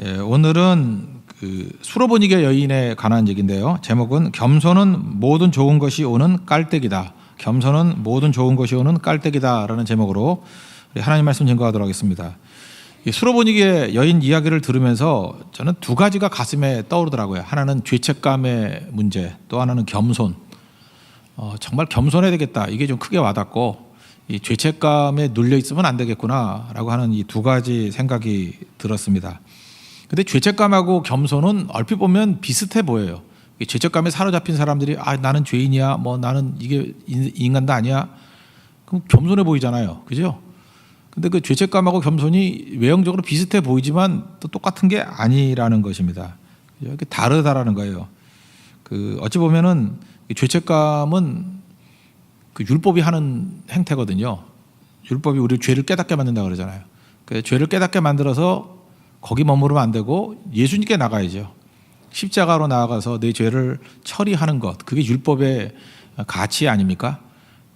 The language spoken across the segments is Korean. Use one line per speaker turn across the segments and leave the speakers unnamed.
오늘은 수로보니게 여인에 관한 얘기인데요. 제목은 겸손은 모든 좋은 것이 오는 깔때기다. 겸손은 모든 좋은 것이 오는 깔때기다라는 제목으로 하나님 말씀 증거하도록 하겠습니다. 수로보니게 여인 이야기를 들으면서 저는 두 가지가 가슴에 떠오르더라고요. 하나는 죄책감의 문제, 또 하나는 겸손. 정말 겸손해야 되겠다. 이게 좀 크게 와닿고 이 죄책감에 눌려 있으면 안 되겠구나라고 하는 이 두 가지 생각이 들었습니다. 근데 죄책감하고 겸손은 얼핏 보면 비슷해 보여요. 죄책감에 사로잡힌 사람들이 나는 죄인이야, 나는 이게 인간도 아니야. 그럼 겸손해 보이잖아요, 그죠? 근데 그 죄책감하고 겸손이 외형적으로 비슷해 보이지만 또 똑같은 게 아니라는 것입니다. 이게 다르다라는 거예요. 어찌 보면은 죄책감은 율법이 하는 행태거든요. 율법이 우리 죄를 깨닫게 만든다 그러잖아요. 죄를 깨닫게 만들어서 거기 머무르면 안 되고 예수님께 나가야죠. 십자가로 나아가서 내 죄를 처리하는 것, 그게 율법의 가치 아닙니까?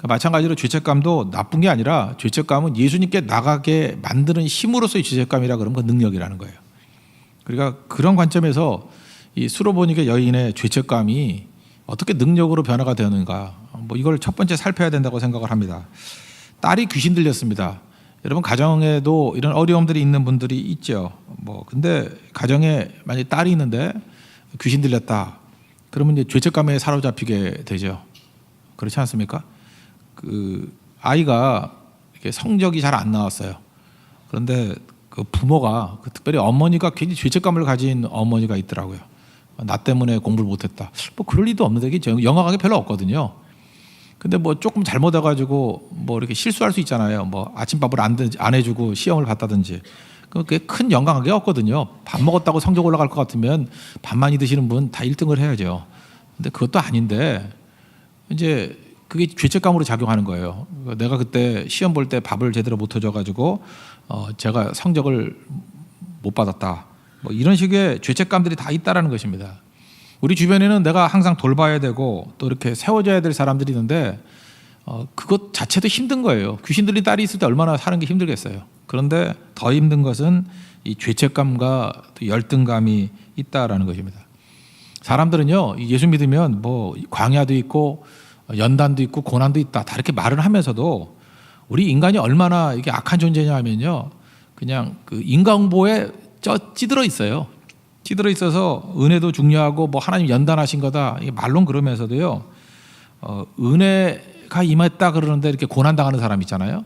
마찬가지로 죄책감도 나쁜 게 아니라 죄책감은 예수님께 나가게 만드는 힘으로서의 죄책감이라 그러면 그 능력이라는 거예요. 그러니까 그런 관점에서 이 수로보니게 여인의 죄책감이 어떻게 능력으로 변화가 되는가, 이걸 첫 번째 살펴야 된다고 생각을 합니다. 딸이 귀신 들렸습니다. 여러분 가정에도 이런 어려움들이 있는 분들이 있죠. 근데 가정에 만약 딸이 있는데 귀신 들렸다. 그러면 이제 죄책감에 사로잡히게 되죠. 그렇지 않습니까? 아이가 이렇게 성적이 잘 안 나왔어요. 그런데 그 부모가 특별히 어머니가 굉장히 죄책감을 가진 어머니가 있더라고요. 나 때문에 공부를 못했다. 그럴 리도 없는데 영화관이 별로 없거든요. 근데 조금 잘못해가지고 이렇게 실수할 수 있잖아요. 아침밥을 안 해주고 시험을 봤다든지. 그게 큰 영광이 없거든요. 밥 먹었다고 성적 올라갈 것 같으면 밥 많이 드시는 분 다 1등을 해야죠. 근데 그것도 아닌데 이제 그게 죄책감으로 작용하는 거예요. 내가 그때 시험 볼 때 밥을 제대로 못 해줘가지고 제가 성적을 못 받았다. 이런 식의 죄책감들이 다 있다라는 것입니다. 우리 주변에는 내가 항상 돌봐야 되고 또 이렇게 세워줘야 될 사람들이 있는데 그것 자체도 힘든 거예요. 귀신 들린 딸이 있을 때 얼마나 사는 게 힘들겠어요. 그런데 더 힘든 것은 이 죄책감과 또 열등감이 있다라는 것입니다. 사람들은요, 예수 믿으면 광야도 있고 연단도 있고 고난도 있다, 다 이렇게 말을 하면서도 우리 인간이 얼마나 이게 악한 존재냐 하면요, 그냥 인간보에 찌들어 있어요. 찌들어 있어서 은혜도 중요하고 하나님 연단하신 거다, 이게 말론 그러면서도요, 은혜가 임했다 그러는데 이렇게 고난 당하는 사람 있잖아요.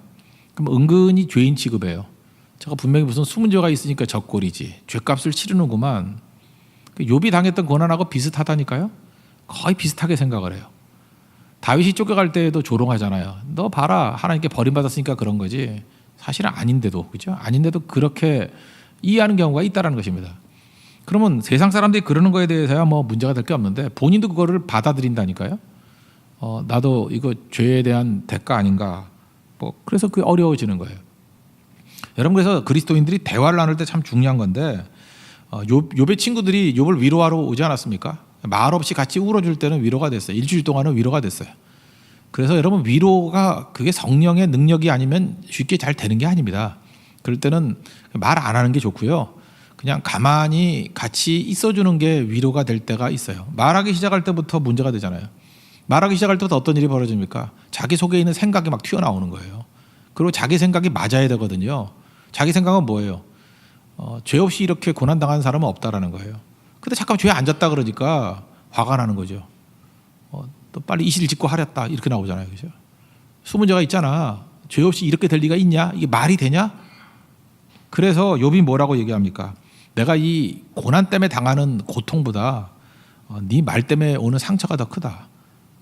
그럼 은근히 죄인 취급해요. 제가 분명히 무슨 숨은 죄가 있으니까 적골이지, 죄값을 치르는구만. 욥이 당했던 고난하고 비슷하다니까요. 거의 비슷하게 생각을 해요. 다윗이 쫓겨갈 때에도 조롱하잖아요. 너 봐라, 하나님께 버림받았으니까 그런 거지. 사실은 아닌데도, 그죠? 아닌데도 그렇게 이해하는 경우가 있다는 것입니다. 그러면 세상 사람들이 그러는 거에 대해서야 문제가 될 게 없는데 본인도 그거를 받아들인다니까요. 나도 이거 죄에 대한 대가 아닌가. 그래서 그게 어려워지는 거예요. 여러분, 그래서 그리스도인들이 대화를 나눌 때 참 중요한 건데, 욥의 친구들이 욥을 위로하러 오지 않았습니까? 말 없이 같이 울어줄 때는 위로가 됐어요. 일주일 동안은 위로가 됐어요. 그래서 여러분, 위로가 그게 성령의 능력이 아니면 쉽게 잘 되는 게 아닙니다. 그럴 때는 말 안 하는 게 좋고요. 그냥 가만히 같이 있어주는 게 위로가 될 때가 있어요. 말하기 시작할 때부터 문제가 되잖아요. 말하기 시작할 때부터 어떤 일이 벌어집니까? 자기 속에 있는 생각이 막 튀어나오는 거예요. 그리고 자기 생각이 맞아야 되거든요. 자기 생각은 뭐예요? 죄 없이 이렇게 고난당한 사람은 없다라는 거예요. 근데 잠깐 죄에 앉았다 그러니까 화가 나는 거죠. 또 빨리 이실 짓고 하랬다, 이렇게 나오잖아요, 그죠? 숨은 죄가 있잖아. 죄 없이 이렇게 될 리가 있냐? 이게 말이 되냐? 그래서 욥이 뭐라고 얘기합니까? 내가 이 고난 때문에 당하는 고통보다 네 말 때문에 오는 상처가 더 크다.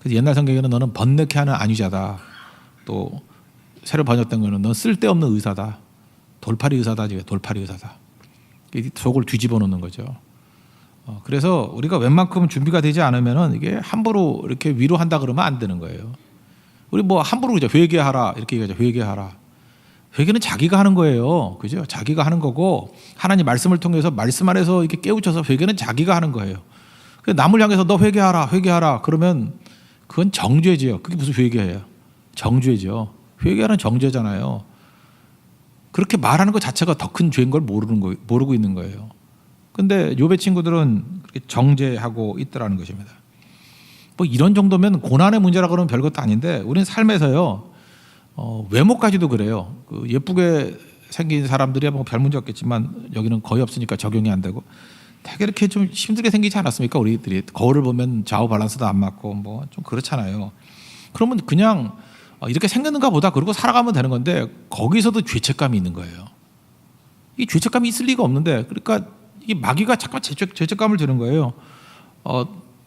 그래서 옛날 성경에는 너는 번뇌케 하는 안위자다. 또 새로 번역된 거는 넌 쓸데없는 의사다. 돌팔이 의사다. 돌팔이 의사다. 속을 뒤집어 놓는 거죠. 그래서 우리가 웬만큼 준비가 되지 않으면은 이게 함부로 이렇게 위로한다 그러면 안 되는 거예요. 우리 함부로 그죠? 회개하라 이렇게 얘기하죠. 회개하라. 회개는 자기가 하는 거예요, 그죠? 자기가 하는 거고, 하나님 말씀을 통해서 말씀 안에서 이렇게 깨우쳐서 회개는 자기가 하는 거예요. 남을 향해서 너 회개하라, 회개하라 그러면 그건 정죄지요. 그게 무슨 회개예요? 정죄죠. 회개하는 정죄잖아요. 그렇게 말하는 것 자체가 더 큰 죄인 걸 모르고 있는 거예요. 근데 욥의 친구들은 그렇게 정죄하고 있더라는 것입니다. 뭐 이런 정도면 고난의 문제라 그러면 별것도 아닌데 우리는 삶에서요 외모까지도 그래요. 그 예쁘게 생긴 사람들이 뭐 별 문제 없겠지만 여기는 거의 없으니까 적용이 안 되고 되게 이렇게 좀 힘들게 생기지 않았습니까? 우리들이 거울을 보면 좌우 밸런스도 안 맞고 뭐 좀 그렇잖아요. 그러면 그냥 이렇게 생겼는가 보다 그러고 살아가면 되는 건데 거기서도 죄책감이 있는 거예요. 이 죄책감이 있을 리가 없는데 그러니까 이 마귀가 잠깐 죄책감을 드는 거예요.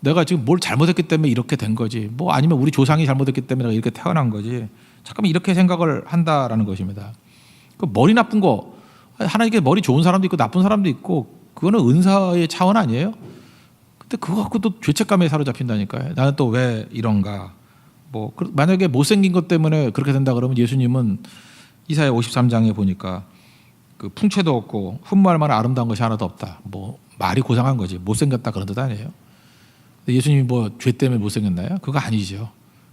내가 지금 뭘 잘못했기 때문에 이렇게 된 거지. 뭐 아니면 우리 조상이 잘못했기 때문에 내가 이렇게 태어난 거지. 잠깐만 이렇게 생각을 한다라는 것입니다. 그 머리 나쁜 거 하나님께 머리 좋은 사람도 있고 나쁜 사람도 있고 그거는 은사의 차원 아니에요? 근데 그거 갖고도 죄책감에 사로잡힌다니까요. 나는 또 왜 이런가? 뭐 만약에 못생긴 것 때문에 그렇게 된다 그러면 예수님은 이사야 53장에 보니까 그 풍채도 없고 흠모할 만한 아름다운 것이 하나도 없다. 뭐 말이 고상한 거지. 못생겼다 그런 뜻 아니에요. 예수님이 뭐 죄 때문에 못생겼나요? 그거 아니죠.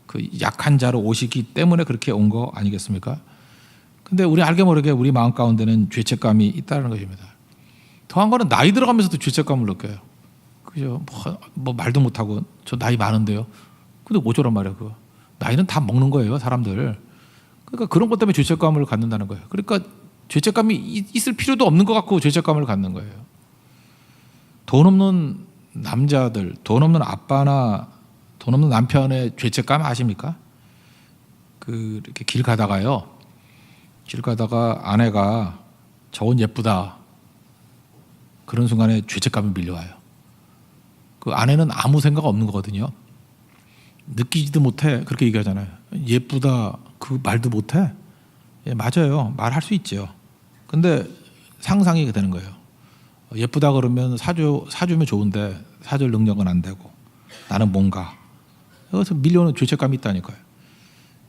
그 약한 자로 오시기 때문에 그렇게 온 거 아니겠습니까? 근데 우리 알게 모르게 우리 마음 가운데는 죄책감이 있다는 것입니다. 더한 거는 나이 들어가면서도 죄책감을 느껴요. 그죠? 뭐 말도 못하고 저 나이 많은데요. 근데 어쩌란 말이야 그거. 나이는 다 먹는 거예요 사람들. 그러니까 그런 것 때문에 죄책감을 갖는다는 거예요. 그러니까 죄책감이 있을 필요도 없는 것 같고 죄책감을 갖는 거예요. 돈 없는 남자들, 돈 없는 아빠나 돈 없는 남편의 죄책감 아십니까? 그 이렇게 길 가다가요. 길 가다가 아내가 저 옷 예쁘다. 그런 순간에 죄책감이 밀려와요. 그 아내는 아무 생각 없는 거거든요. 느끼지도 못해. 그렇게 얘기하잖아요. 예쁘다. 그 말도 못해. 예, 맞아요. 말할 수 있죠. 근데 상상이 되는 거예요. 예쁘다 그러면 사주면 좋은데 사줄 능력은 안 되고 나는 뭔가. 여기서 밀려오는 죄책감이 있다니까요.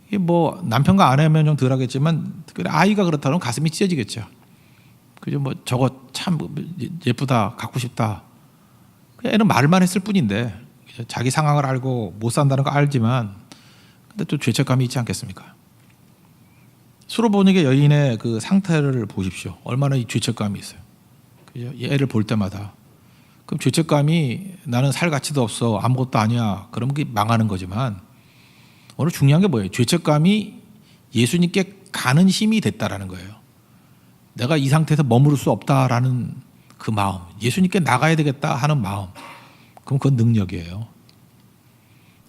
이게 뭐 남편과 아내면 좀 덜 하겠지만 아이가 그렇다면 가슴이 찢어지겠죠. 그죠? 뭐 저거 참 예쁘다, 갖고 싶다. 애는 말만 했을 뿐인데 자기 상황을 알고 못 산다는 거 알지만 근데 또 죄책감이 있지 않겠습니까? 수로보니게 여인의 그 상태를 보십시오. 얼마나 이 죄책감이 있어요. 그죠? 애를 볼 때마다. 그럼 죄책감이 나는 살 가치도 없어 아무것도 아니야. 그러면 그게 망하는 거지만 오늘 중요한 게 뭐예요? 죄책감이 예수님께 가는 힘이 됐다라는 거예요. 내가 이 상태에서 머무를 수 없다라는 그 마음, 예수님께 나가야 되겠다 하는 마음, 그럼 그건 능력이에요.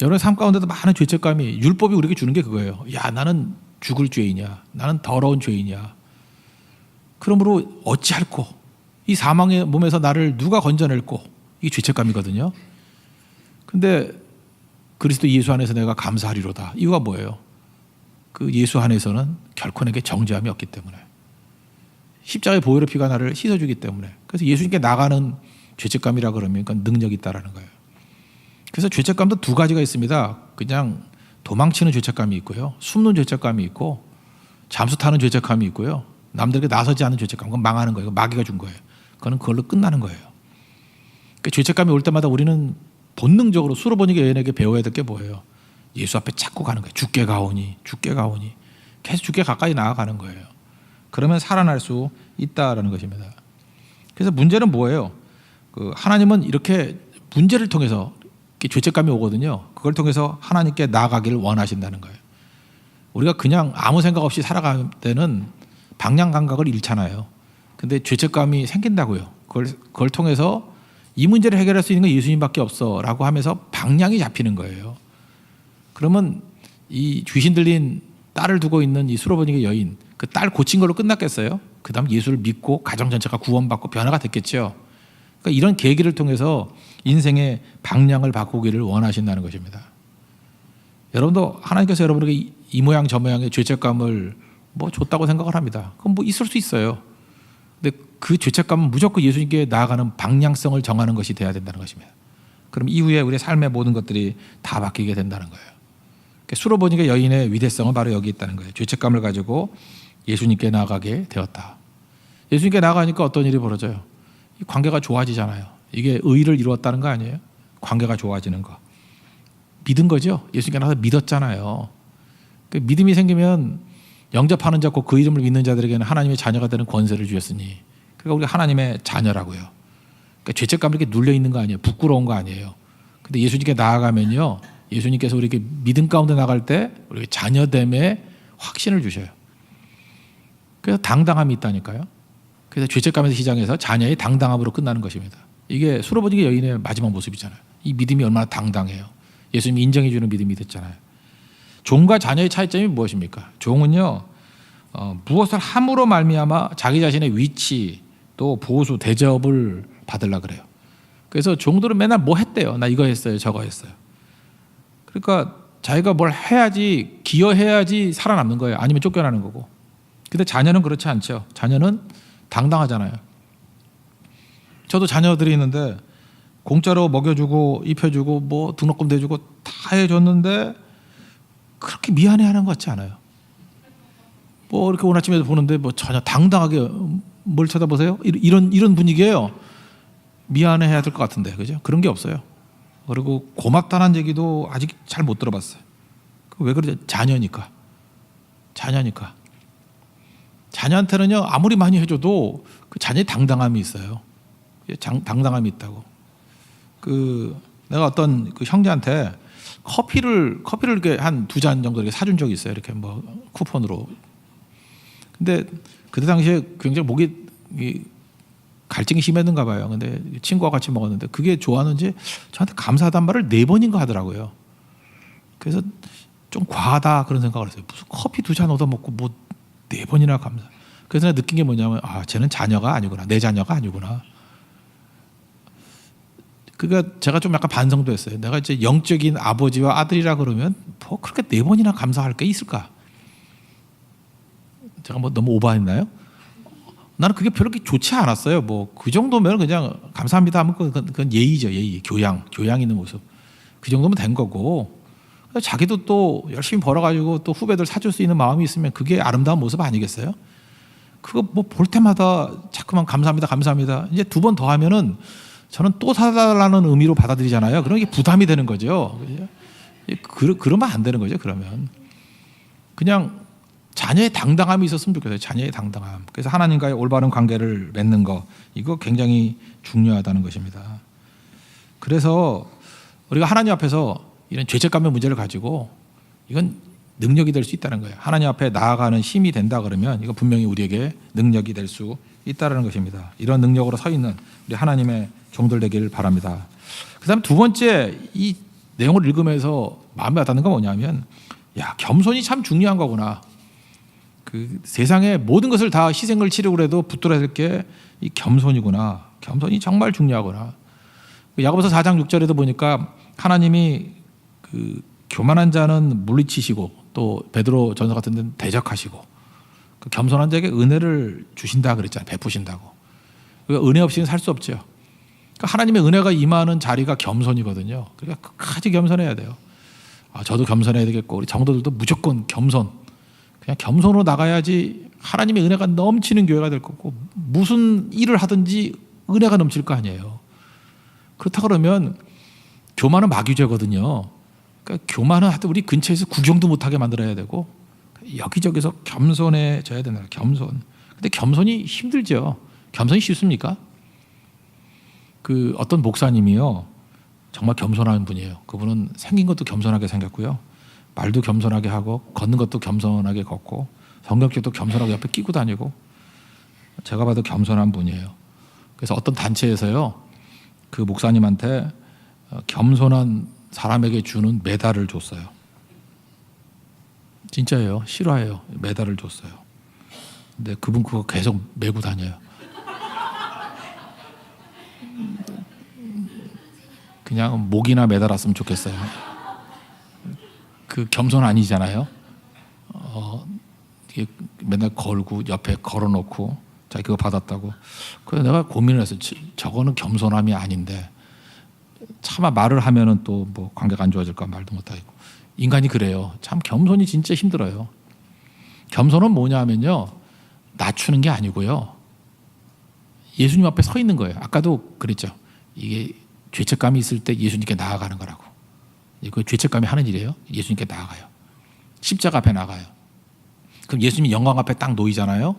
여러분의 삶 가운데도 많은 죄책감이 율법이 우리에게 주는 게 그거예요. 야 나는 죽을 죄이냐, 나는 더러운 죄이냐. 그러므로 어찌할꼬 이 사망의 몸에서 나를 누가 건져낼꼬 이게 죄책감이거든요. 근데 그리스도 예수 안에서 내가 감사하리로다. 이유가 뭐예요? 그 예수 안에서는 결코 내게 정죄함이 없기 때문에. 십자가의 보혈의 피가 나를 씻어주기 때문에. 그래서 예수님께 나가는 죄책감이라 그러면 그건 능력이 있다라는 거예요. 그래서 죄책감도 두 가지가 있습니다. 그냥 도망치는 죄책감이 있고요. 숨는 죄책감이 있고 잠수 타는 죄책감이 있고요. 남들에게 나서지 않는 죄책감. 그건 망하는 거예요. 마귀가 준 거예요. 그건 그걸로 끝나는 거예요. 그러니까 죄책감이 올 때마다 우리는 본능적으로 수로보니게 여인에게 배워야 될 게 뭐예요? 예수 앞에 찾고 가는 거예요. 주께 가오니 주께 가오니 계속 주께 가까이 나아가는 거예요. 그러면 살아날 수 있다라는 것입니다. 그래서 문제는 뭐예요? 그 하나님은 이렇게 문제를 통해서 이렇게 죄책감이 오거든요. 그걸 통해서 하나님께 나아가기를 원하신다는 거예요. 우리가 그냥 아무 생각 없이 살아갈 때는 방향 감각을 잃잖아요. 근데 죄책감이 생긴다고요. 그걸 통해서 이 문제를 해결할 수 있는 건 예수님밖에 없어라고 하면서 방향이 잡히는 거예요. 그러면 이 귀신 들린 딸을 두고 있는 이 수로보니게 여인, 그 딸 고친 걸로 끝났겠어요? 그 다음 예수를 믿고 가정 전체가 구원받고 변화가 됐겠죠. 그러니까 이런 계기를 통해서 인생의 방향을 바꾸기를 원하신다는 것입니다. 여러분도 하나님께서 여러분에게 이 모양 저 모양의 죄책감을 뭐 줬다고 생각을 합니다. 그건 뭐 있을 수 있어요. 근데 그 죄책감은 무조건 예수님께 나아가는 방향성을 정하는 것이 돼야 된다는 것입니다. 그럼 이후에 우리의 삶의 모든 것들이 다 바뀌게 된다는 거예요. 수로보니게 여인의 위대성은 바로 여기 있다는 거예요. 죄책감을 가지고 예수님께 나아가게 되었다. 예수님께 나아가니까 어떤 일이 벌어져요? 이 관계가 좋아지잖아요. 이게 의를 이루었다는 거 아니에요? 관계가 좋아지는 거. 믿은 거죠. 예수님께 나가서 믿었잖아요. 그 믿음이 생기면 영접하는 자고 그 이름을 믿는 자들에게는 하나님의 자녀가 되는 권세를 주셨으니 그러니까 우리가 하나님의 자녀라고요. 그러니까 죄책감이 이렇게 눌려 있는 거 아니에요. 부끄러운 거 아니에요. 근데 예수님께 나아가면요, 예수님께서 우리에게 믿음 가운데 나갈 때 우리 자녀됨의 확신을 주셔요. 그래서 당당함이 있다니까요. 그래서 죄책감에서 시작해서 자녀의 당당함으로 끝나는 것입니다. 이게 수로버지게 여인의 마지막 모습이잖아요. 이 믿음이 얼마나 당당해요. 예수님이 인정해 주는 믿음이 됐잖아요. 종과 자녀의 차이점이 무엇입니까? 종은요, 무엇을 함으로 말미암아 자기 자신의 위치 또 보수 대접을 받으려 그래요. 그래서 종들은 맨날 뭐 했대요. 나 이거 했어요, 저거 했어요. 그러니까 자기가 뭘 해야지, 기여해야지 살아남는 거예요. 아니면 쫓겨나는 거고. 근데 자녀는 그렇지 않죠. 자녀는 당당하잖아요. 저도 자녀들이 있는데 공짜로 먹여주고 입혀주고 뭐 등록금 대주고 다 해줬는데 그렇게 미안해하는 것 같지 않아요. 뭐 이렇게 오늘 아침에 보는데 뭐 전혀 당당하게 뭘 쳐다보세요? 이런 분위기예요. 미안해해야 될 것 같은데, 그죠? 그런 게 없어요. 그리고 고맙다는 얘기도 아직 잘 못 들어봤어요. 왜 그러죠? 자녀니까. 자녀한테는요, 아무리 많이 해줘도 그 자녀의 당당함이 있어요. 당당함이 있다고. 내가 어떤 그 형제한테 커피를 이렇게 한 2잔 정도 이렇게 사준 적이 있어요. 이렇게 뭐 쿠폰으로. 근데 그때 당시에 굉장히 목이 갈증이 심했는가 봐요. 근데 친구와 같이 먹었는데 그게 좋아하는지 저한테 감사하단 말을 4번인가 하더라고요. 그래서 좀 과하다 그런 생각을 했어요. 무슨 커피 2잔 얻어먹고 뭐 4번이나 감사. 그래서 내가 느낀 게 뭐냐면, 쟤는 자녀가 아니구나. 내 자녀가 아니구나. 그러니까 제가 좀 약간 반성도 했어요. 내가 이제 영적인 아버지와 아들이라 그러면 뭐 그렇게 4번이나 감사할 게 있을까? 제가 뭐 너무 오버했나요? 나는 그게 별로 그렇게 좋지 않았어요. 뭐 그 정도면 그냥 감사합니다 하면 그건 예의죠, 예의. 교양 있는 모습. 그 정도면 된 거고. 자기도 또 열심히 벌어가지고 또 후배들 사줄 수 있는 마음이 있으면 그게 아름다운 모습 아니겠어요? 그거 뭐 볼 때마다 자꾸만 감사합니다. 이제 2번 더 하면은 저는 또 사달라는 의미로 받아들이잖아요. 그럼 이게 부담이 되는 거죠. 그러면 안 되는 거죠. 그러면 그냥 자녀의 당당함이 있었으면 좋겠어요. 자녀의 당당함. 그래서 하나님과의 올바른 관계를 맺는 거, 이거 굉장히 중요하다는 것입니다. 그래서 우리가 하나님 앞에서 이런 죄책감의 문제를 가지고 이건 능력이 될 수 있다는 거예요. 하나님 앞에 나아가는 힘이 된다 그러면 이거 분명히 우리에게 능력이 될 수 있다는 것입니다. 이런 능력으로 서 있는 우리 하나님의 종들 되기를 바랍니다. 그다음 2번째, 이 내용을 읽으면서 마음에 와닿는 건 뭐냐면, 겸손이 참 중요한 거구나. 그 세상의 모든 것을 다 희생을 치르고 해도 붙들어야 될 게 이 겸손이구나. 겸손이 정말 중요하구나. 야고보서 4장 6절에도 보니까 하나님이 그 교만한 자는 물리치시고 또 베드로 전서 같은 데는 대적하시고 그 겸손한 자에게 은혜를 주신다 그랬잖아요. 베푸신다고. 그러니까 은혜 없이는 살 수 없죠. 그러니까 하나님의 은혜가 임하는 자리가 겸손이거든요. 그러니까 끝까지 겸손해야 돼요. 저도 겸손해야 되겠고 우리 장로들도 무조건 겸손. 그냥 겸손으로 나가야지 하나님의 은혜가 넘치는 교회가 될 거고, 무슨 일을 하든지 은혜가 넘칠 거 아니에요. 그렇다 그러면 교만은 마귀죄거든요. 그러니까 교만은 하여튼 우리 근처에서 구경도 못하게 만들어야 되고 여기저기서 겸손해져야 된다. 겸손. 근데 겸손이 힘들죠. 겸손이 쉽습니까? 그 어떤 목사님이요, 정말 겸손한 분이에요. 그분은 생긴 것도 겸손하게 생겼고요, 말도 겸손하게 하고 걷는 것도 겸손하게 걷고 성경책도 겸손하게 옆에 끼고 다니고, 제가 봐도 겸손한 분이에요. 그래서 어떤 단체에서요, 그 목사님한테 겸손한 사람에게 주는 메달을 줬어요. 진짜예요. 실화예요. 메달을 줬어요. 근데 그분 그거 계속 메고 다녀요. 그냥 목이나 매달았으면 좋겠어요. 그 겸손 아니잖아요. 이게 맨날 걸고 옆에 걸어놓고 자기 그거 받았다고. 그래서 내가 고민을 했어요. 저거는 겸손함이 아닌데, 차마 말을 하면은 또 뭐 관계가 안 좋아질까 말도 못하겠고. 인간이 그래요. 참 겸손이 진짜 힘들어요. 겸손은 뭐냐면요, 낮추는 게 아니고요, 예수님 앞에 서 있는 거예요. 아까도 그랬죠. 이게 죄책감이 있을 때 예수님께 나아가는 거라고. 그 죄책감이 하는 일이에요. 예수님께 나아가요. 십자가 앞에 나가요. 그럼 예수님이 영광 앞에 딱 놓이잖아요.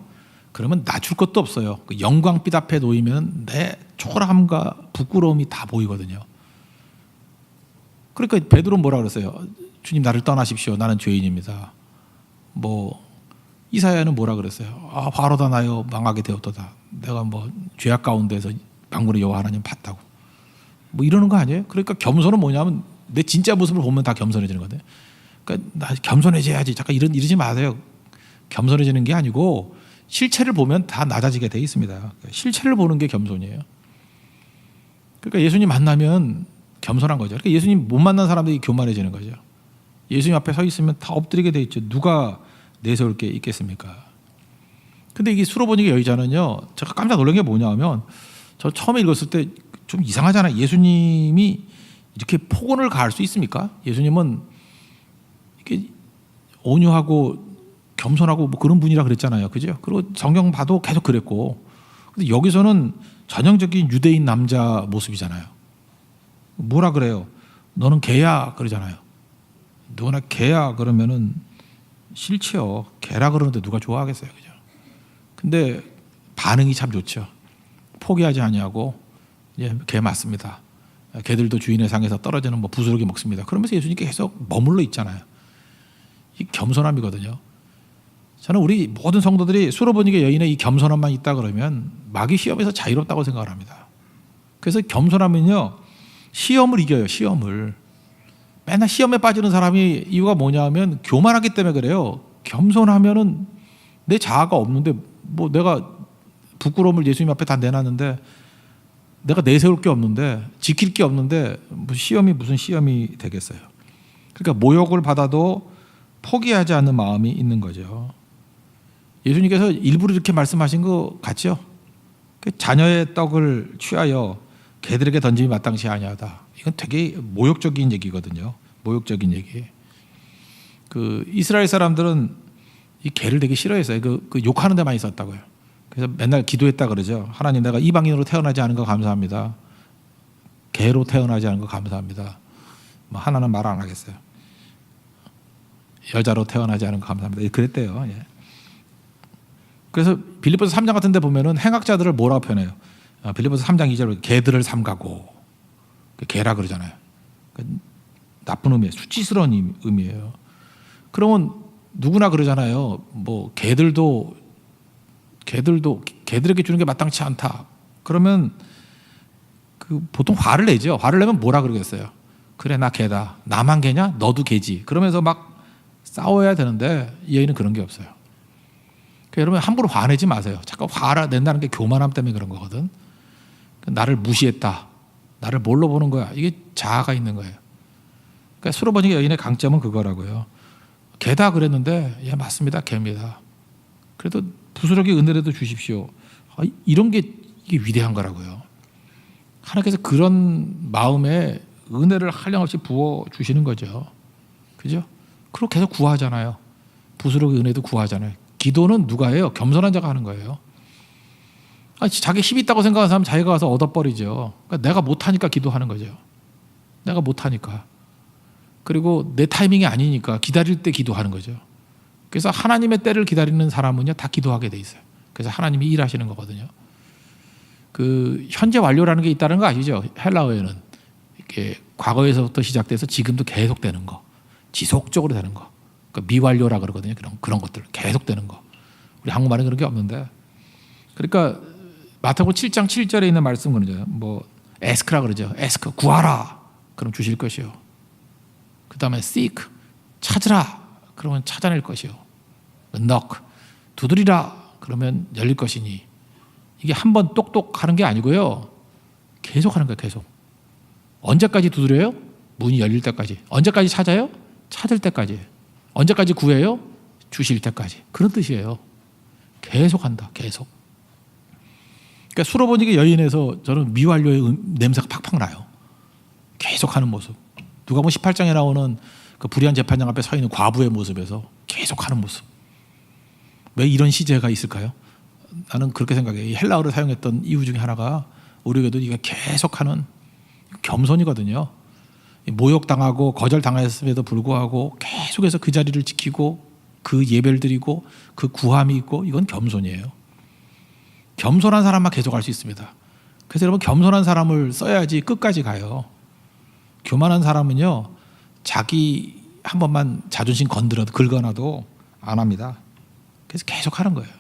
그러면 낮출 것도 없어요. 그 영광빛 앞에 놓이면 내 초라함과 부끄러움이 다 보이거든요. 그러니까 베드로는 뭐라 그랬어요? 주님 나를 떠나십시오. 나는 죄인입니다. 뭐 이사야는 뭐라 그랬어요? 아 바로다 나요 망하게 되었도다. 내가 뭐 죄악 가운데서 만군의 여호와 하나님 봤다고. 뭐 이러는 거 아니에요? 그러니까 겸손은 뭐냐면 내 진짜 모습을 보면 다 겸손해지는 거거든요. 그러니까 나 겸손해져야지. 잠깐 이러지 마세요. 겸손해지는 게 아니고 실체를 보면 다 낮아지게 돼 있습니다. 실체를 보는 게 겸손이에요. 그러니까 예수님 만나면 겸손한 거죠. 그러니까 예수님 못 만난 사람들이 교만해지는 거죠. 예수님 앞에 서 있으면 다 엎드리게 돼 있죠. 누가 내세울 게 있겠습니까? 근데 이게 수로보니게 여의자는요, 제가 깜짝 놀란 게 뭐냐 하면, 저 처음에 읽었을 때 좀 이상하잖아요. 예수님이 이렇게 폭언을 가할 수 있습니까? 예수님은 이렇게 온유하고 겸손하고 뭐 그런 분이라 그랬잖아요. 그죠? 그리고 성경 봐도 계속 그랬고. 근데 여기서는 전형적인 유대인 남자 모습이잖아요. 뭐라 그래요? 너는 개야 그러잖아요. 누구나 개야 그러면은 싫지요. 개라 그러는데 누가 좋아하겠어요. 그죠? 근데 반응이 참 좋죠. 포기하지 아니하고 예, 개 맞습니다. 개들도 주인의 상에서 떨어지는 뭐 부스러기 먹습니다. 그러면서 예수님께 계속 머물러 있잖아요. 이 겸손함이거든요. 저는 우리 모든 성도들이 수로보니게 여인의 이 겸손함만 있다 그러면 마귀 시험에서 자유롭다고 생각을 합니다. 그래서 겸손하면요 시험을 이겨요. 시험을. 맨날 시험에 빠지는 사람이 이유가 뭐냐면 교만하기 때문에 그래요. 겸손하면은 내 자아가 없는데 뭐 내가 부끄러움을 예수님 앞에 다 내놨는데 내가 내세울 게 없는데 지킬 게 없는데 시험이 무슨 시험이 되겠어요. 그러니까 모욕을 받아도 포기하지 않는 마음이 있는 거죠. 예수님께서 일부러 이렇게 말씀하신 거 같죠? 자녀의 떡을 취하여 개들에게 던짐이 마땅치 아니하다. 이건 되게 모욕적인 얘기거든요. 모욕적인 얘기. 그 이스라엘 사람들은 이 개를 되게 싫어했어요. 그 욕하는 데만 있었다고요. 그래서 맨날 기도했다 그러죠. 하나님 내가 이방인으로 태어나지 않은 거 감사합니다. 개로 태어나지 않은 거 감사합니다. 뭐 하나는 말 안 하겠어요. 여자로 태어나지 않은 거 감사합니다. 그랬대요. 예. 그래서 빌립보서 3장 같은 데 보면은 행악자들을 뭐라고 표현해요? 빌립보서 3장 2절 개들을 삼가고 개라 그러잖아요. 나쁜 의미예요. 수치스러운 의미예요. 그러면 누구나 그러잖아요. 뭐 개들에게 주는 게 마땅치 않다. 그러면 그 보통 화를 내죠. 화를 내면 뭐라 그러겠어요? 그래 나 개다. 나만 개냐? 너도 개지. 그러면서 막 싸워야 되는데 이 여인은 그런 게 없어요. 그러니까 여러분 함부로 화내지 마세요. 잠깐 화를 낸다는 게 교만함 때문에 그런 거거든. 나를 무시했다. 나를 뭘로 보는 거야? 이게 자아가 있는 거예요. 그러니까 수로보니게 여인의 강점은 그거라고요. 개다 그랬는데 예 맞습니다. 개입니다. 그래도 부스러기 은혜라도 주십시오. 이런 게 이게 위대한 거라고요. 하나님께서 그런 마음에 은혜를 한량없이 부어 주시는 거죠. 그죠? 그리고 계속 구하잖아요. 부스러기 은혜도 구하잖아요. 기도는 누가 해요? 겸손한 자가 하는 거예요. 자기 힘이 있다고 생각하는 사람 자기가 가서 얻어버리죠. 그러니까 내가 못하니까 기도하는 거죠. 내가 못하니까. 그리고 내 타이밍이 아니니까 기다릴 때 기도하는 거죠. 그래서 하나님의 때를 기다리는 사람은요 다 기도하게 돼 있어요. 그래서 하나님이 일하시는 거거든요. 그 현재 완료라는 게 있다는 거 아시죠? 헬라어에는 이렇게 과거에서부터 시작돼서 지금도 계속되는 거, 지속적으로 되는 거, 그러니까 미완료라 그러거든요. 그런 것들 계속되는 거. 우리 한국말은 그런 게 없는데, 그러니까 마태복음 7장 7절에 있는 말씀 그러죠. 뭐 에스크라 그러죠. 에스크 구하라. 그럼 주실 것이요. 그 다음에 seek 찾으라. 그러면 찾아낼 것이요. knock 두드리라. 그러면 열릴 것이니. 이게 한 번 똑똑 하는 게 아니고요. 계속 하는 거예요. 계속. 언제까지 두드려요? 문이 열릴 때까지. 언제까지 찾아요? 찾을 때까지. 언제까지 구해요? 주실 때까지. 그런 뜻이에요. 계속 한다. 계속. 그러니까 수로보니게 여인에서 저는 미완료의 냄새가 팍팍 나요. 계속 하는 모습. 누가복음 18장에 나오는 그 불의한 재판장 앞에 서 있는 과부의 모습에서 계속 하는 모습. 왜 이런 시제가 있을까요? 나는 그렇게 생각해요. 이 헬라어를 사용했던 이유 중에 하나가 우리에게도 이게 계속하는 겸손이거든요. 모욕당하고 거절당했음에도 불구하고 계속해서 그 자리를 지키고 그 예배를 드리고 그 구함이 있고 이건 겸손이에요. 겸손한 사람만 계속 할 수 있습니다. 그래서 여러분 겸손한 사람을 써야지 끝까지 가요. 교만한 사람은요 자기 한 번만 자존심 건드려도 긁어놔도 안 합니다. 그래서 계속 하는 거예요.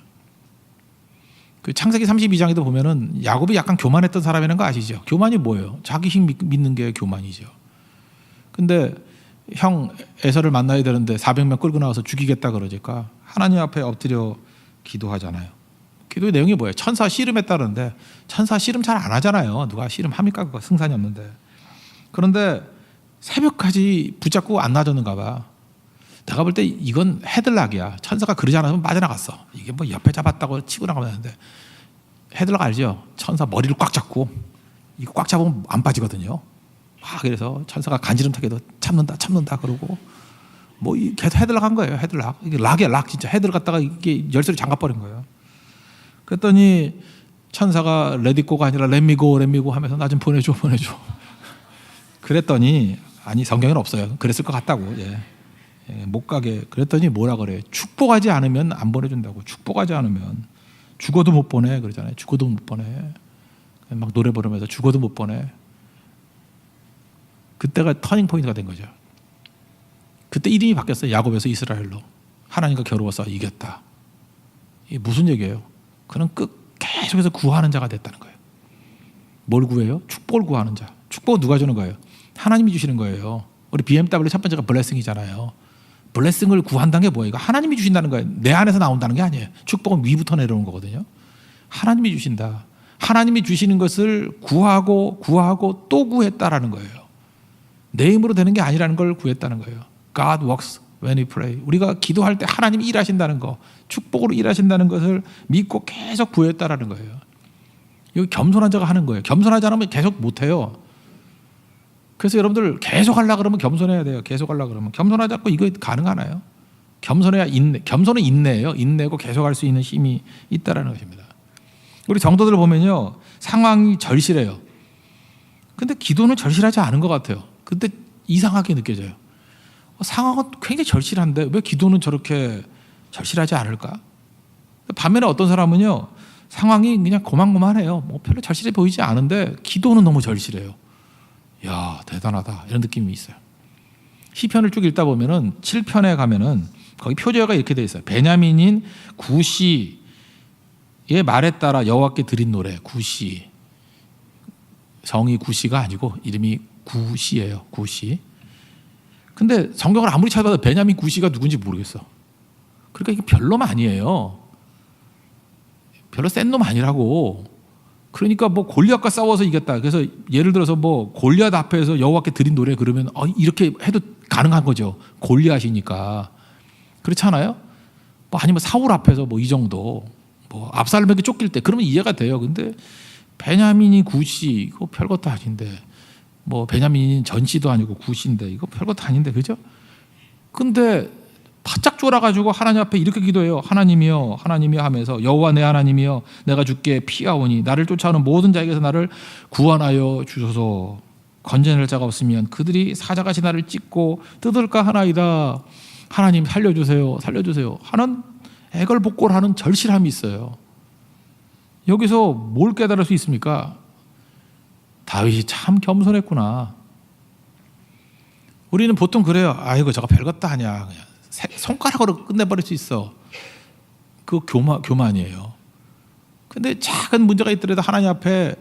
그 창세기 32장에도 보면은 야곱이 약간 교만했던 사람이라는 거 아시죠? 교만이 뭐예요? 자기 힘 믿는 게 교만이죠. 근데 형 에서를 만나야 되는데 400명 끌고 나와서 죽이겠다 그러니까 하나님 앞에 엎드려 기도하잖아요. 기도의 내용이 뭐예요? 천사 씨름했다는데 천사 씨름 잘 안 하잖아요. 누가 씨름합니까? 그거 승산이 없는데. 그런데 새벽까지 붙잡고 안 놔줬는가 봐. 내가 볼 때 이건 헤들락이야. 천사가 그러지 않으면 빠져나갔어. 이게 뭐 옆에 잡았다고 치고 나가면 되는데. 헤들락 알죠? 천사 머리를 꽉 잡고 이거 꽉 잡으면 안 빠지거든요. 막 그래서 천사가 간지럼타게도 참는다 그러고 뭐 계속 헤들락 한 거예요. 헤들락. 이게 락이야 락 진짜. 헤들 갔다가 이게 열쇠를 잠가버린 거예요. 그랬더니 천사가 레디고가 아니라 렛미고 하면서 나 좀 보내줘. 그랬더니 아니 성경에는 없어요. 그랬을 것 같다고. 못 가게. 그랬더니 뭐라 그래? 축복하지 않으면 안 보내준다고. 축복하지 않으면 죽어도 못 보내 그러잖아요. 죽어도 못 보내. 막 노래 부르면서 죽어도 못 보내. 그때가 터닝 포인트가 된 거죠. 그때 이름이 바뀌었어요. 야곱에서 이스라엘로. 하나님과 겨루어서 이겼다. 이게 무슨 얘기예요? 그는 계속해서 구하는 자가 됐다는 거예요. 뭘 구해요? 축복을 구하는 자. 축복은 누가 주는 거예요? 하나님이 주시는 거예요. 우리 BMW 첫 번째가 블레싱이잖아요. 블레싱을 구한다는 게 뭐예요? 이거 하나님이 주신다는 거예요. 내 안에서 나온다는 게 아니에요. 축복은 위부터 내려오는 거거든요. 하나님이 주신다. 하나님이 주시는 것을 구하고 또 구했다라는 거예요. 내 힘으로 되는 게 아니라는 걸 구했다는 거예요. God works when we pray. 우리가 기도할 때 하나님이 일하신다는 거, 축복으로 일하신다는 것을 믿고 계속 구했다라는 거예요. 이거 겸손한 자가 하는 거예요. 겸손하지 않으면 계속 못해요. 그래서 여러분들 계속 하려고 그러면 겸손해야 돼요. 계속 하려고 그러면. 겸손하지 않고 이거 가능하나요? 겸손해야 겸손은 인내예요. 인내고 계속 할 수 있는 힘이 있다라는 것입니다. 우리 성도들 보면요. 상황이 절실해요. 근데 기도는 절실하지 않은 것 같아요. 근데 이상하게 느껴져요. 상황은 굉장히 절실한데 왜 기도는 저렇게 절실하지 않을까? 반면에 어떤 사람은요. 상황이 그냥 고만고만해요. 뭐 별로 절실해 보이지 않은데 기도는 너무 절실해요. 야 대단하다 이런 느낌이 있어요. 시편을 쭉 읽다 보면은 7편에 가면은 거기 표제어가 이렇게 돼 있어요. 베냐민인 구시의 말에 따라 여호와께 드린 노래. 구시 성이 구시가 아니고 이름이 구시예요. 구시. 근데 성경을 아무리 찾아봐도 베냐민 구시가 누군지 모르겠어. 그러니까 이게 별놈 아니에요. 별로 센 놈 아니라고. 그러니까 뭐 골리앗과 싸워서 이겼다. 그래서 예를 들어서 뭐 골리앗 앞에서 여호와께 드린 노래 그러면 이렇게 해도 가능한 거죠. 골리앗이니까. 그렇지 않아요? 뭐 아니면 사울 앞에서 뭐 이 정도. 뭐 압살롬에게 쫓길 때 그러면 이해가 돼요. 근데 베냐민이 구시 이거 별것도 아닌데 뭐 베냐민이 전시도 아니고 구시인데 이거 별것도 아닌데 그죠? 근데 바짝 쫄아가지고 하나님 앞에 이렇게 기도해요. 하나님이여 하면서 여호와 내 하나님이여 내가 주께 피하오니 나를 쫓아오는 모든 자에게서 나를 구원하여 주소서. 건져낼 자가 없으면 그들이 사자같이 나를 찢고 뜯을까 하나이다. 하나님 살려주세요 하는 애걸복걸하는 절실함이 있어요. 여기서 뭘 깨달을 수 있습니까? 다윗이 참 겸손했구나. 우리는 보통 그래요. 아이고 저거 별것도 아니야. 그냥 손가락으로 끝내버릴 수 있어. 그거 교만이에요. 근데 작은 문제가 있더라도 하나님 앞에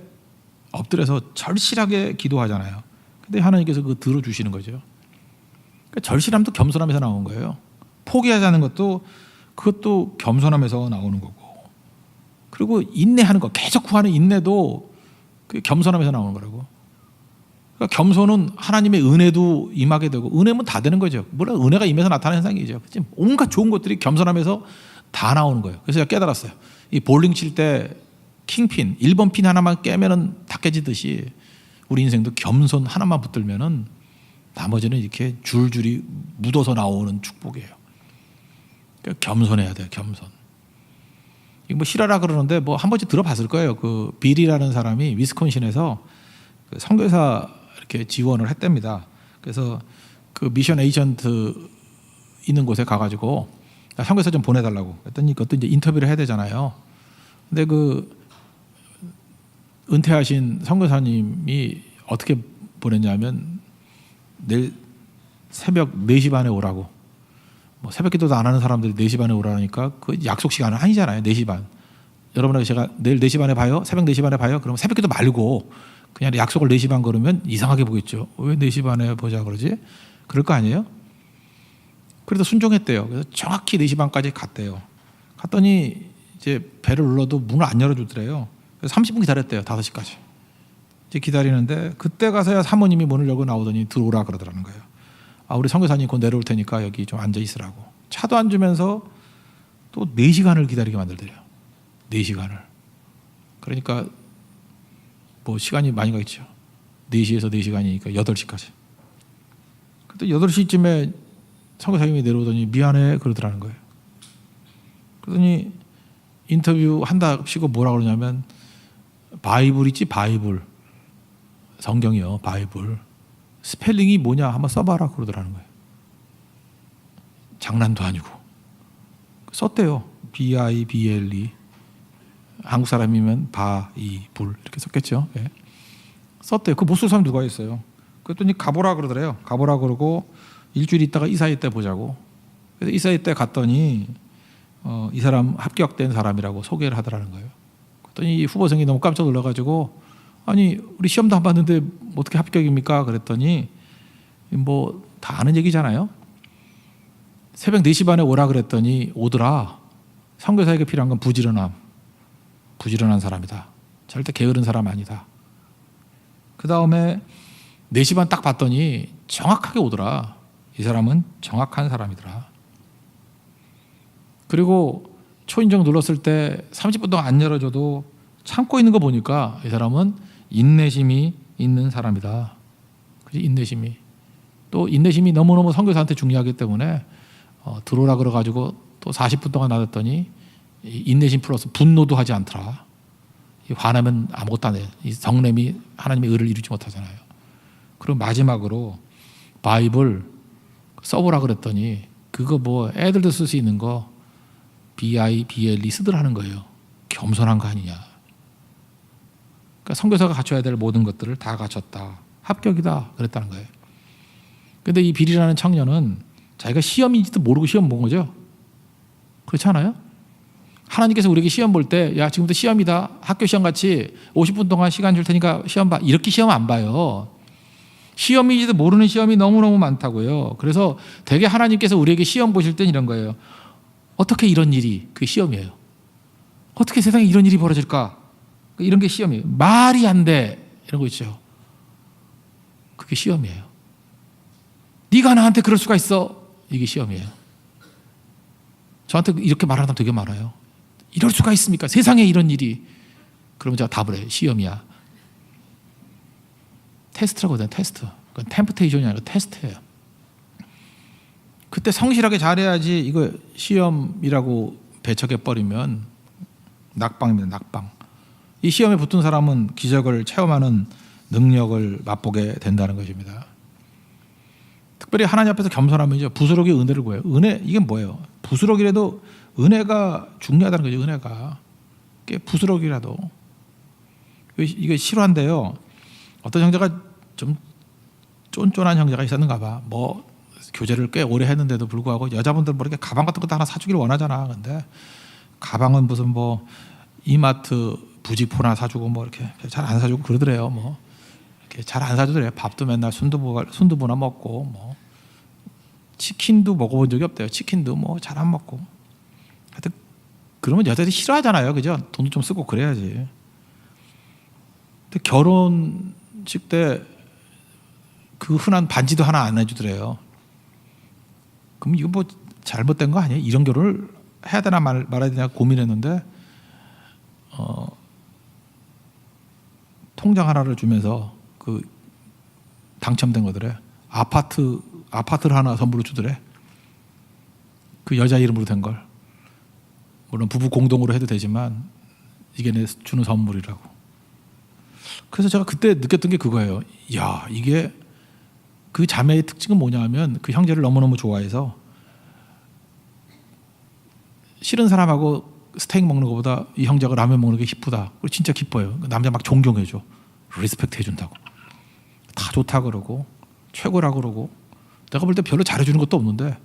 엎드려서 절실하게 기도하잖아요. 근데 하나님께서 그거 들어주시는 거죠. 그러니까 절실함도 겸손함에서 나온 거예요. 포기하자는 것도 그것도 겸손함에서 나오는 거고. 그리고 인내하는 거 계속 구하는 인내도 그 겸손함에서 나오는 거라고. 그러니까 겸손은 하나님의 은혜도 임하게 되고 은혜면 다 되는 거죠. 물론 은혜가 임해서 나타나는 현상이죠. 온갖 좋은 것들이 겸손함에서 다 나오는 거예요. 그래서 제가 깨달았어요. 이 볼링 칠 때 킹핀 1번 핀 하나만 깨면은 다 깨지듯이 우리 인생도 겸손 하나만 붙들면은 나머지는 이렇게 줄줄이 묻어서 나오는 축복이에요. 그러니까 겸손해야 돼요. 겸손. 이거 뭐 실화라 그러는데 뭐 한 번쯤 들어봤을 거예요. 그 빌이라는 사람이 위스콘신에서 그 선교사 이렇게 지원을 했답니다. 그래서 그 미션 에이전트 있는 곳에 가가지고 선교사 좀 보내달라고. 그랬더니 그것도 이제 인터뷰를 해야 되잖아요. 근데 그 은퇴하신 선교사님이 어떻게 보냈냐면 내일 새벽 4시 반에 오라고. 뭐 새벽 기도도 안 하는 사람들이 4시 반에 오라니까 그 약속 시간은 아니잖아요. 4시 반. 여러분에게 제가 내일 4시 반에 봐요. 새벽 4시 반에 봐요. 그러면 새벽 기도 말고 그냥 약속을 4시 반 걸으면 이상하게 보겠죠. 왜 4시 반에 보자 그러지? 그럴 거 아니에요? 그래도 순종했대요. 그래서 정확히 4시 반까지 갔대요. 갔더니 이제 배를 눌러도 문을 안 열어주더래요. 그래서 30분 기다렸대요. 5시까지. 이제 기다리는데 그때 가서야 사모님이 문을 열고 나오더니 들어오라 그러더라는 거예요. 아, 우리 선교사님 곧 내려올 테니까 여기 좀 앉아 있으라고. 차도 안 주면서 또 4시간을 기다리게 만들더래요. 4시간을. 그러니까 뭐 시간이 많이 가겠죠. 4시에서 4시간이니까 8시까지. 그때 8시쯤에 선교사님이 내려오더니 미안해 그러더라는 거예요. 그러더니 인터뷰 한답시고 뭐라 그러냐면 바이블 있지 바이블. 성경이요. 바이블. 스펠링이 뭐냐 한번 써봐라 그러더라는 거예요. 장난도 아니고. 썼대요. B-I-B-L-E. 한국 사람이면 바이불 이렇게 썼겠죠. 예. 썼대요. 그 못 쓸 사람 누가 있어요. 그랬더니 가보라 그러더래요. 가보라 그러고 일주일 있다가 이사회 때 보자고. 그래서 이사회 때 갔더니 이 사람 합격된 사람이라고 소개를 하더라는 거예요. 그랬더니 이 후보생이 너무 깜짝 놀라가지고 아니 우리 시험도 안 봤는데 어떻게 합격입니까? 그랬더니 뭐 다 아는 얘기잖아요. 새벽 4시 반에 오라 그랬더니 오더라. 선교사에게 필요한 건 부지런함. 부지런한 사람이다. 절대 게으른 사람 아니다. 그 다음에 4시 반 딱 봤더니 정확하게 오더라. 이 사람은 정확한 사람이더라. 그리고 초인종 눌렀을 때 30분 동안 안 열어줘도 참고 있는 거 보니까 이 사람은 인내심이 있는 사람이다. 그지? 인내심이. 또 인내심이 너무너무 선교사한테 중요하기 때문에 들어오라 그래가지고 또 40분 동안 놔뒀더니 인내심 플러스 분노도 하지 않더라. 화나면 아무것도 안 해. 이 성냄이 하나님의 의를 이루지 못하잖아요. 그리고 마지막으로 바이블 써보라 그랬더니 그거 뭐 애들도 쓸 수 있는 거 B-I-B-L-E 쓰더라는 거예요. 겸손한 거 아니냐. 그러니까 선교사가 갖춰야 될 모든 것들을 다 갖췄다. 합격이다. 그랬다는 거예요. 근데 이 빌이라는 청년은 자기가 시험인지도 모르고 시험 본 거죠. 그렇지 않아요? 하나님께서 우리에게 시험 볼 때 야 지금부터 시험이다. 학교 시험 같이 50분 동안 시간 줄 테니까 시험 봐. 이렇게 시험 안 봐요. 시험인지도 모르는 시험이 너무너무 많다고요. 그래서 되게 하나님께서 우리에게 시험 보실 땐 이런 거예요. 어떻게 이런 일이 그게 시험이에요. 어떻게 세상에 이런 일이 벌어질까? 이런 게 시험이에요. 말이 안 돼. 이런 거 있죠. 그게 시험이에요. 네가 나한테 그럴 수가 있어. 이게 시험이에요. 저한테 이렇게 말하는 사람 되게 많아요. 이럴 수가 있습니까? 세상에 이런 일이. 그러면 제가 답을 해요. 시험이야. 테스트라고 해야 되나? 테스트. 그건 템프테이션이 아니라 테스트예요. 그때 성실하게 잘해야지 이거 시험이라고 배척해버리면 낙방입니다. 낙방. 이 시험에 붙은 사람은 기적을 체험하는 능력을 맛보게 된다는 것입니다. 특별히 하나님 앞에서 겸손하면요. 부스러기 은혜를 구해요. 은혜 이게 뭐예요? 부스러기라도 은혜가 중요하다는 거죠. 은혜가. 이게 부스러기라도. 이게 실화인데요. 어떤 형제가 좀 쫀쫀한 형제가 있었는가 봐. 뭐 교제를 꽤 오래 했는데도 불구하고 여자분들 뭐 이렇게 가방 같은 것도 하나 사주기를 원하잖아. 근데 가방은 무슨 뭐 이마트 부직포나 사주고 뭐 이렇게 잘 안 사주고 그러더래요. 뭐 이렇게 잘 안 사주더래요. 밥도 맨날 순두부나 먹고 뭐 치킨도 먹어본 적이 없대요. 치킨도 뭐 잘 안 먹고. 하여튼 그러면 여자들이 싫어하잖아요. 그죠? 돈도 좀 쓰고 그래야지. 근데 결혼식 때 그 흔한 반지도 하나 안 해주더래요. 그럼 이거 뭐 잘못된 거 아니에요? 이런 결혼을 해야 되나 말아야 되나 고민했는데 통장 하나를 주면서 그 당첨된 거더래. 아파트를 하나 선물로 주더래. 그 여자 이름으로 된 걸. 물론 부부 공동으로 해도 되지만 이게 내 주는 선물이라고. 그래서 제가 그때 느꼈던 게 그거예요. 야, 이게 그 자매의 특징은 뭐냐 하면 그 형제를 너무너무 좋아해서 싫은 사람하고 스테이크 먹는 것보다 이 형제가 라면 먹는 게 기쁘다. 그리고 진짜 기뻐요. 남자 막 존경해줘. 리스펙트 해준다고. 다 좋다 그러고 최고라 그러고 내가 볼 때 별로 잘해주는 것도 없는데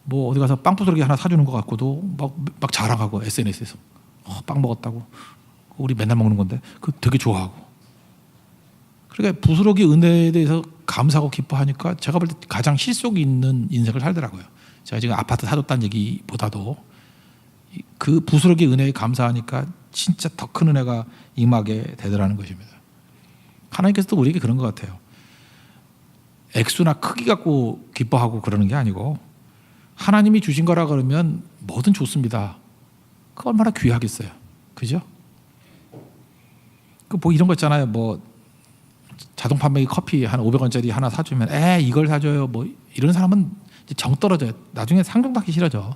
뭐 어디 가서 빵 부스러기 하나 사주는 것 같고도 막 자랑하고 SNS에서 빵 먹었다고. 우리 맨날 먹는 건데 그 되게 좋아하고. 그러니까 부스러기 은혜에 대해서 감사하고 기뻐하니까 제가 볼 때 가장 실속이 있는 인생을 살더라고요. 제가 지금 아파트 사줬다는 얘기보다도 그 부스러기 은혜에 감사하니까 진짜 더 큰 은혜가 임하게 되더라는 것입니다. 하나님께서도 우리에게 그런 것 같아요. 액수나 크기 갖고 기뻐하고 그러는 게 아니고 하나님이 주신 거라 그러면 뭐든 좋습니다. 그 얼마나 귀하겠어요. 그죠? 그 뭐 이런 거 있잖아요. 뭐 자동 판매기 커피 한 500원짜리 하나 사주면 이걸 사줘요. 뭐 이런 사람은 이제 정 떨어져요. 나중에 상종받기 싫어져.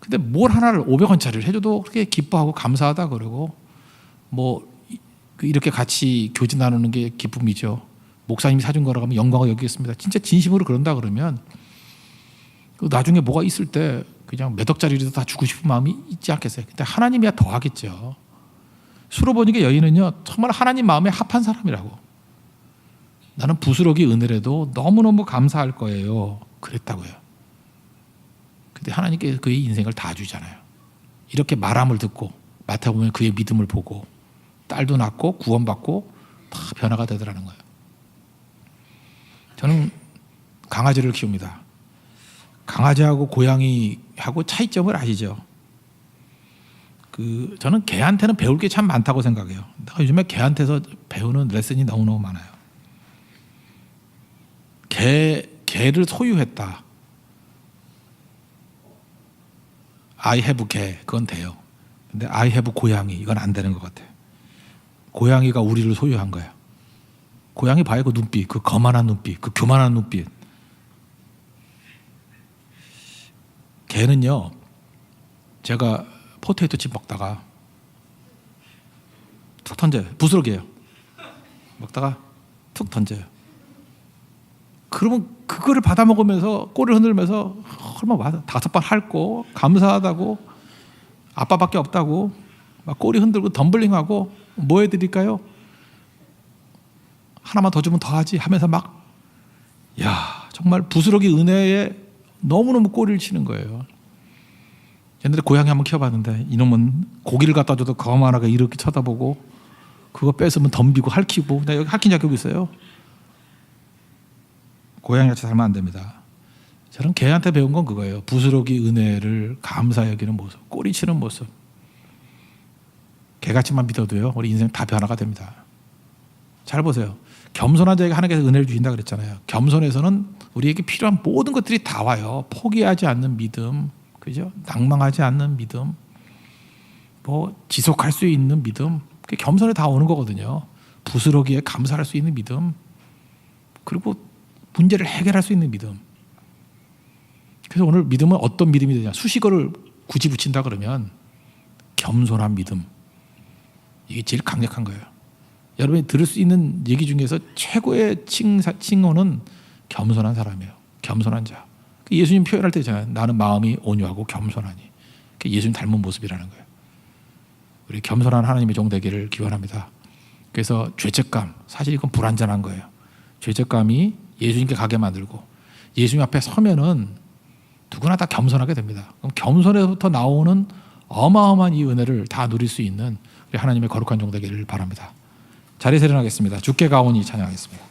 근데 뭘 하나를 500원짜리를 해줘도 그렇게 기뻐하고 감사하다 그러고 뭐 이렇게 같이 교제 나누는 게 기쁨이죠. 목사님이 사준 거라고 하면 영광을 여기겠습니다. 진짜 진심으로 그런다 그러면 나중에 뭐가 있을 때 그냥 몇 억짜리라도 다 주고 싶은 마음이 있지 않겠어요. 근데 하나님이야 더 하겠죠. 수로보니게 여인은요 정말 하나님 마음에 합한 사람이라고. 나는 부스러기 은혜라도 너무너무 감사할 거예요. 그랬다고요. 근데 하나님께 그의 인생을 다 주잖아요. 이렇게 말함을 듣고 마태복음에 그의 믿음을 보고 딸도 낳고 구원받고 다 변화가 되더라는 거예요. 저는 강아지를 키웁니다. 강아지하고 고양이하고 차이점을 아시죠? 저는 개한테는 배울 게 참 많다고 생각해요. 요즘에 개한테서 배우는 레슨이 너무너무 많아요. 개를 소유했다. I have 개 그건 돼요. 근데 I have 고양이 이건 안 되는 것 같아요. 고양이가 우리를 소유한 거야. 고양이 봐요. 그 눈빛, 그 거만한 눈빛, 그 교만한 눈빛. 개는요, 제가 포테이토 칩 먹다가 툭 던져요. 부스러기예요. 먹다가 툭 던져요. 그러면 그거를 받아 먹으면서 꼬리를 흔들면서 얼마나 5번 핥고 감사하다고 아빠밖에 없다고 막 꼬리 흔들고 덤블링하고 뭐 해드릴까요? 하나만 더 주면 더 하지 하면서 막 정말 부스러기 은혜에 너무너무 꼬리를 치는 거예요. 옛날에 고양이 한번 키워봤는데 이놈은 고기를 갖다 줘도 거만하게 이렇게 쳐다보고 그거 뺏으면 덤비고 핥히고 나 여기 핥힌 자격이 있어요. 고양이같이 살면 안 됩니다. 저는 개한테 배운 건 그거예요. 부스러기 은혜를 감사 여기는 모습, 꼬리치는 모습. 개같이만 믿어도요 우리 인생 다 변화가 됩니다. 잘 보세요. 겸손한 자에게 하나님께서 은혜를 주신다 그랬잖아요. 겸손에서는 우리에게 필요한 모든 것들이 다 와요. 포기하지 않는 믿음, 그죠? 낭망하지 않는 믿음, 뭐 지속할 수 있는 믿음, 그게 겸손에 다 오는 거거든요. 부스러기에 감사할 수 있는 믿음, 그리고 문제를 해결할 수 있는 믿음. 그래서 오늘 믿음은 어떤 믿음이 되냐? 수식어를 굳이 붙인다 그러면 겸손한 믿음. 이게 제일 강력한 거예요. 여러분이 들을 수 있는 얘기 중에서 최고의 칭호는 겸손한 사람이에요. 겸손한 자. 예수님 표현할 때 있잖아요. 나는 마음이 온유하고 겸손하니. 그게 예수님 닮은 모습이라는 거예요. 우리 겸손한 하나님의 종 되기를 기원합니다. 그래서 죄책감, 사실 이건 불완전한 거예요. 죄책감이 예수님께 가게 만들고 예수님 앞에 서면은 누구나 다 겸손하게 됩니다. 그럼 겸손에서부터 나오는 어마어마한 이 은혜를 다 누릴 수 있는 우리 하나님의 거룩한 종 되기를 바랍니다. 자리에서 일어나겠습니다. 주께 가오니 찬양하겠습니다.